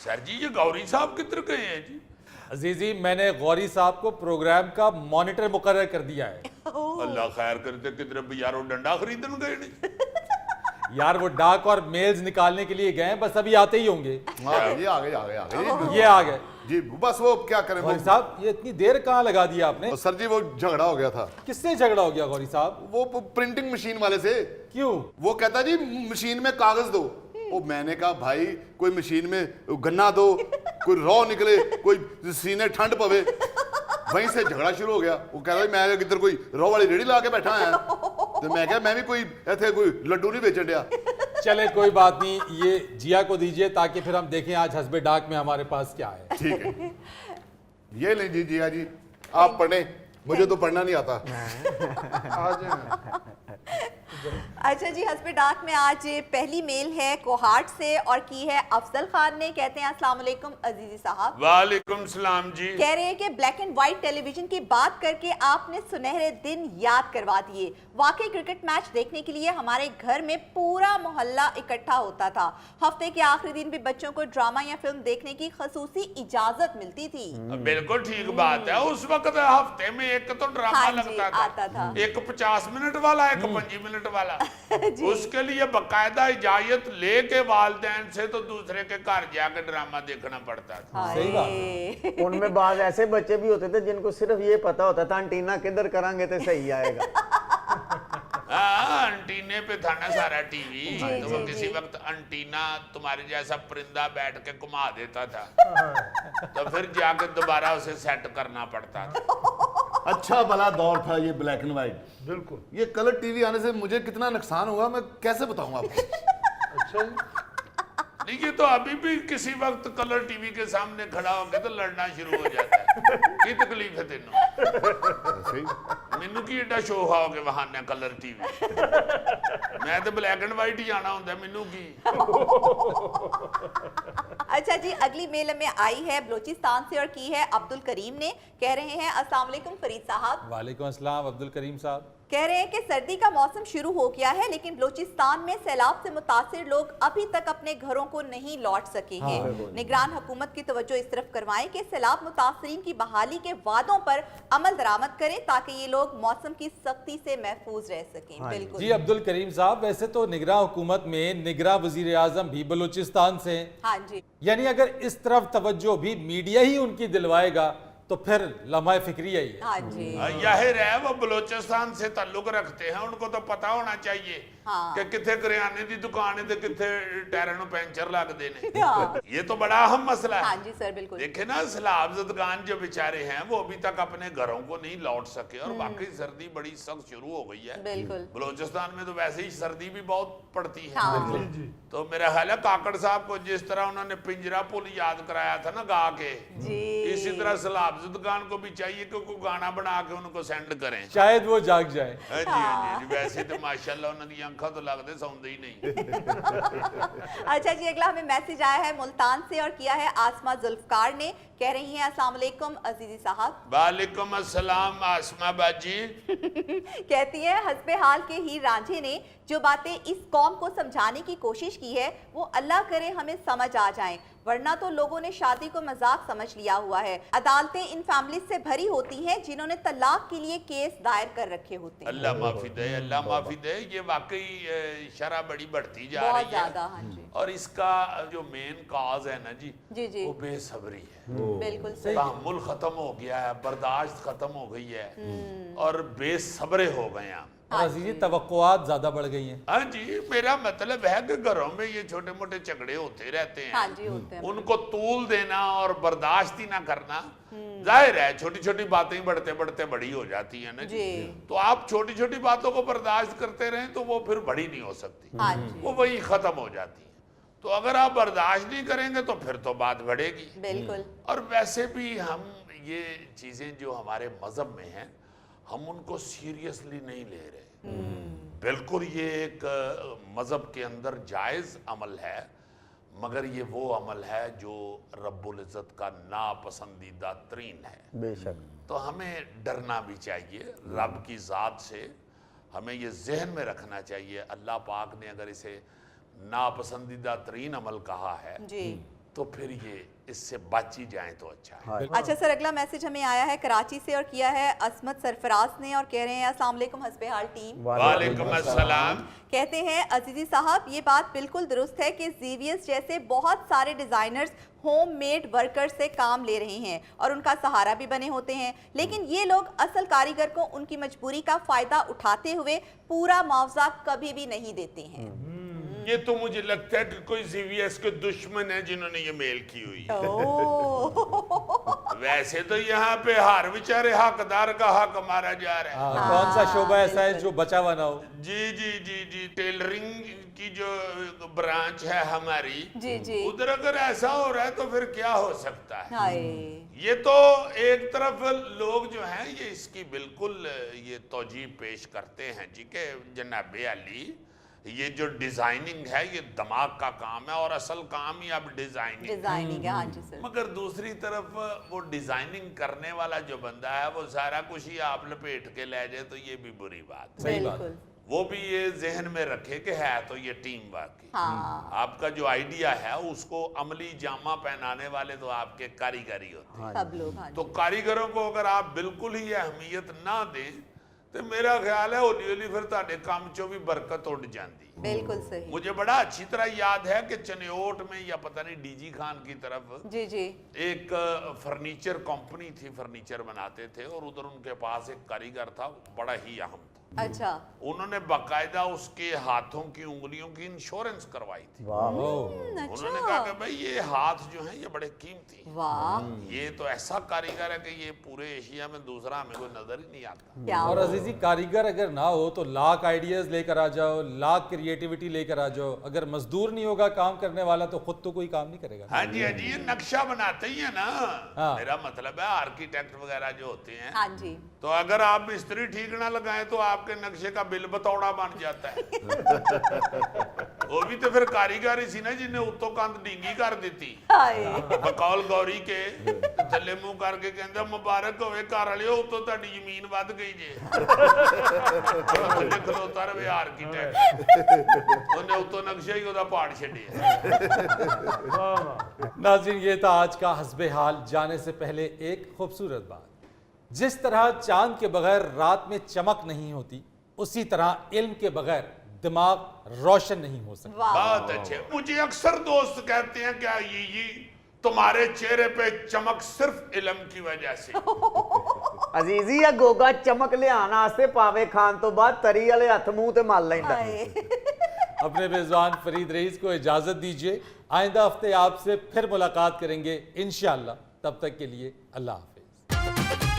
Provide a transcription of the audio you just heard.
Sir जी ये गौरी साहब किधर गए हैं जी? अजीजी, मैंने गौरी साहब को प्रोग्राम का मॉनिटर मुकर्रर कर दिया है। अल्लाह खैर करते, किधर बियारो डंडा खरीदन गए नहीं? यार वो डाक और मेल्स निकालने के लिए गए हैं, बस अभी आते ही होंगे। हाँ ये आ गए ये आ गए जी। बस वो क्या करें गौरी साहब, ये इतनी देर कहाँ लगा दिया आपने? सर जी वो झगड़ा हो गया था। किससे झगड़ा हो गया गौरी साहब? वो प्रिंटिंग मशीन वाले से। क्यों? वो कहता जी मशीन में कागज दो। वो मैंने कहा भाई कोई मशीन में गन्ना दो, कोई रॉ निकले, कोई सीने ठंड पवे। वहीं से झगड़ा शुरू हो गया। वो कह रहा मैं किधर कोई रॉ वाली रेडी ला के बैठा है, तो मैं क्या मैं भी कोई ऐसे कोई लड्डू नहीं बेचन दिया। चले कोई बात नहीं, ये जिया को दीजिए ताकि फिर हम देखें आज हस्बे डाक में हमारे पास क्या है। ठीक है, ये लें जी जिया जी, आप पढ़ें, मुझे तो पढ़ना नहीं आता। अच्छा जी, हस्बे डाक में आज पहली मेल है कोहाट से और की है अफजल खान ने। कहते हैं अस्सलाम वालेकुम अजीजी साहब। वालेकुम सलाम जी। कह रहे हैं कि ब्लैक एंड व्हाइट टेलीविजन की बात करके आपने सुनहरे दिन याद करवा दिए। वाकई क्रिकेट मैच देखने के लिए हमारे घर में पूरा मोहल्ला इकट्ठा होता था। हफ्ते के आखिरी दिन भी बच्चों को ड्रामा या फिल्म देखने की खसूसी इजाजत मिलती थी। बिल्कुल ठीक बात है। उस वक्त हफ्ते में एक तो ड्रामा हाँ जी, लगता आता था। एक 50 मिनट वाला, एक 5 मिनट वाला। उसके लिए बकायदा इजाजत लेके वालिदैन से तो दूसरे के घर जाके ड्रामा देखना पड़ता था। सही बात। उनमें बाद ऐसे बच्चे भी होते थे जिनको सिर्फ ये पता होता था एंटीना किधर करांगे तो सही आएगा। हाँ, अंटीने पे था ना सारा टीवी। जी, तो वो जी, किसी जी। वक्त अंटीना तुम्हारे जैसा परिंदा बैठ के घुमा देता था, तो फिर जाके दोबारा उसे सेट करना पड़ता था। अच्छा भला दौर था ये ब्लैक एंड व्हाइट। बिल्कुल। ये कलर टीवी आने से मुझे कितना नुकसान हुआ मैं कैसे बताऊं आपको। अच्छा जी। नहीं, ये तो अभी भी किसी वक्त कलर टीवी के सामने खड़ा होके तो लड़ना शुरू हो जाता है। की तकलीफ है तेनों? मैनू की एडा शो हा के बहाने कलर टीवी, मैं तो ब्लैक एंड व्हाइट ही आना होंदा, मैनू की। अच्छा जी, अगली मेल में आई है बलूचिस्तान से और की है अब्दुल करीम ने। कह रहे हैं अस्सलाम वालेकुम फरीद साहब। वालेकुम अस्सलाम अब्दुल करीम साहब। कह रहे हैं कि सर्दी का मौसम शुरू हो गया है, लेकिन बलूचिस्तान में सैलाब से मुतासिर लोग अभी तक अपने घरों को नहीं लौट सके हैं। निगरान हुकूमत की तवज्जो इस तरफ करवाएं कि सैलाब मुतासरीन की बहाली के वादों पर अमल दरामद करें ताकि ये लोग मौसम की सख्ती से महफूज रह सकें। बिल्कुल जी अब्दुल करीम साहब, वैसे तो निगरान हुकूमत में निगरान वजीर आजम भी बलूचिस्तान से हैं। हाँ जी, यानी अगर इस तरफ तवज्जो भी मीडिया ही उनकी दिलवाएगा तो फिर लम्हा फिक्री है। हाँ जी, जाहिर है वो बलोचिस्तान से ताल्लुक रखते हैं, उनको तो पता होना चाहिए हाँ। कि किथे करियाने की दुकान है, किथे टायरां नूं पैंचर लगते ने। हाँ। ये तो बड़ा अहम मसला है। हाँ जी सर, बिल्कुल। देखे ना, सैलाब ज़दगान जो बेचारे हैं वो अभी तक अपने घरों को नहीं लौट सके, और वाकई सर्दी बड़ी सख्त शुरू हो गई है। बिल्कुल। बलोचिस्तान में तो वैसे ही सर्दी भी बहुत पड़ती है। हाँ। तो मेरा ख्याल है काकड़ साहब को जिस तरह उन्होंने पिंजरा पुल याद कराया था ना गा के, जी। इसी तरह सैलाब ज़दगान को भी चाहिए कि कोई गाना बना के उनको सेंड करें। शायद वो जाग जाए। हाँ जी, हाँ जी। वैसे तो माशाल्लाह उन्होंने अखा तो लगते सौंदे ही नहीं। अच्छा जी, अगला हमें मैसेज आया है मुल्तान से और किया है आसमा जुल्फकार ने। कह रही हैं अस्सलाम वालेकुम अजीजी साहब। वालेकुम अस्सलाम आसमा बाजी। कहती है हस्बे हाल के ही रांझे ने जो बातें इस कौम को समझाने की कोशिश की है वो अल्लाह करे हमें समझ आ जाएं, वरना तो लोगों ने शादी को मजाक समझ लिया हुआ है। अदालतें इन फैमिलीज से भरी होती हैं जिन्होंने तलाक के लिए केस दायर कर रखे होते हैं। अल्लाह माफी दे, अल्लाह माफी दे। ये वाकई शरह बड़ी बढ़ती जा बहुत रही है ज्यादा। हाँ जी, और इसका जो मेन काज है ना जी, जी जी, वो बेसब्री है। बिल्कुल सही। तहम्मुल खत्म हो गया है, बर्दाश्त खत्म हो गई है और बेसब्रे हो गए हैं। और अजीजी तवक्कुआत ज्यादा बढ़ गई हैं। हाँ जी, मेरा मतलब है कि घरों में ये छोटे मोटे झगड़े होते रहते हैं। हाँ जी, होते हैं। उनको तूल देना और बर्दाश्त ही ना करना, जाहिर है छोटी छोटी बातें बढ़ते बढ़ते बड़ी हो जाती है ना जी। जी। तो आप छोटी छोटी बातों को बर्दाश्त करते रहें तो वो फिर बड़ी नहीं हो सकती, हाँ जी, वो वही खत्म हो जाती है। तो अगर आप बर्दाश्त नहीं करेंगे तो फिर तो बात बढ़ेगी। बिल्कुल। और वैसे भी हम ये चीजें जो हमारे मजहब में हैं हम उनको सीरियसली नहीं ले रहे। बिल्कुल ये एक मजहब के अंदर जायज अमल है, मगर ये वो अमल है जो रब्बुल इज़्ज़त का नापसंदीदा तरीन है। बेशक। तो हमें डरना भी चाहिए रब की ज़ात से, हमें ये जहन में रखना चाहिए अल्लाह पाक ने अगर इसे नापसंदीदा तरीन अमल कहा है जी, तो फिर ये इससे बच ही जाए तो अच्छा है। अच्छा सर, अगला मैसेज हमें आया है कराची से और किया है असमत सरफराज ने और कह रहे हैं अस्सलाम वालेकुम हस्बे हाल टीम। वालेकुम अस्सलाम। कहते हैं अजीजी साहब, ये बात बिल्कुल दुरुस्त है कि जीवीएस जैसे बहुत सारे डिजाइनर्स होममेड वर्कर्स से काम ले रहे हैं और उनका सहारा भी बने होते हैं, लेकिन ये लोग असल कारीगर को उनकी मजबूरी का फायदा उठाते हुए पूरा मुआवजा कभी भी नहीं देते हैं। ये तो मुझे लगता है कि कोई सीवीएस के दुश्मन है जिन्होंने ये मेल की हुई है। ओह। वैसे तो यहाँ पे हर बेचारे हकदार का हक मारा जा रहा है। कौन सा शोबा ऐसा है जो बचा हुआ ना हो? जी जी जी जी, टेलरिंग की जो ब्रांच है हमारी, जी जी। उधर अगर ऐसा हो रहा है तो फिर क्या हो सकता है। हाय। ये तो एक तरफ लोग जो हैं ये इसकी बिल्कुल ये तौजीह पेश करते हैं जी के जनाब अली, ये जो डिजाइनिंग है ये दिमाग का काम है और असल काम ही अब डिजाइनिंग है। हाँ जी सर। मगर दूसरी तरफ वो डिजाइनिंग करने वाला जो बंदा है वो सारा कुछ ही आप लपेट के ले जाए तो ये भी बुरी बात है। सही बात। बिल्कुल। वो भी ये जहन में रखे कि है तो ये टीम वर्क ही। हाँ। आपका जो आइडिया है उसको अमली जामा पहनाने वाले तो आपके कारीगर ही होते हैं। सब लोग। हाँ जी। तो कारीगरों को अगर आप बिल्कुल ही अहमियत ना दें तो मेरा ख्याल है हौली हौली फिर ਤੁਹਾਡੇ ਕੰਮ ਚੋਂ भी बरकत उड़ जाती। बिल्कुल सही। मुझे बड़ा अच्छी तरह याद है कि चनियोट में या पता नहीं डीजी खान की तरफ जी जी। एक फर्नीचर कंपनी थी, फर्नीचर बनाते थे और उधर उनके पास एक कारीगर था, बड़ा ही अहम था। अच्छा। उन्होंने बाकायदा उसके हाथों की उंगलियों की इंश्योरेंस करवाई थी। उन्होंने कहा कि भाई ये हाथ जो हैं ये बड़े कीमती हैं। वाह। ये तो ऐसा कारीगर है कि ये पूरे एशिया में दूसरा हमें कोई नजर ही नहीं आता। क्या और अजीजी कारीगर अगर ना हो तो लाख आइडियाज लेकर आ जाओ, लाख क्रिएटिविटी लेकर आ जाओ, अगर मजदूर नहीं होगा काम करने वाला तो खुद तो कोई काम नहीं करेगा। हाँ जी हाँ जी, ये नक्शा बनाते ही है ना। हाँ। मेरा मतलब है आर्किटेक्ट वगैरह जो होते हैं, हाँ जी। तो अगर आप मिस्त्री ठीक ना लगाएं तो आपके नक्शे का बिल बतौड़ा बन जाता है। वो भी तो फिर कारीगर ही सी ना जिन्हें उत्तों कंध डींगी कर दी हाय। बकौल गौरी के थल्ले मुंह करके कहंदा मुबारक होवे घर वालियो उत्तों ਤੁਹਾਡੀ ਜ਼ਮੀਨ ਵੱਧ गई जे। थल्ले खलोता रहे आर्किटेक्ट, ਉਹਨੇ उत्तों नक्शा ही ਉਹਦਾ पाड़ ਛੱਡਿਆ। नाज़रीन, ये था आज का हस्बे हाल। जाने से पहले एक खूबसूरत बात, जिस तरह चांद के बगैर रात में चमक नहीं होती, उसी तरह इल्म के बगैर दिमाग रोशन नहीं हो सकता। बहुत अच्छे। मुझे अक्सर दोस्त कहते हैं क्या ये तुम्हारे चेहरे पे चमक सिर्फ इल्म की वजह से। अजीजी या गोगा चमक लियान आस्ते पावे खान तो बाद तरी वाले हथ मुंह ते मल लैंदा। अपने मेजबान फरीद रईस को इजाजत दीजिए। आइंदा हफ्ते आपसे फिर मुलाकात करेंगे इंशाअल्लाह। तब तक के लिए अल्लाह हाफिज।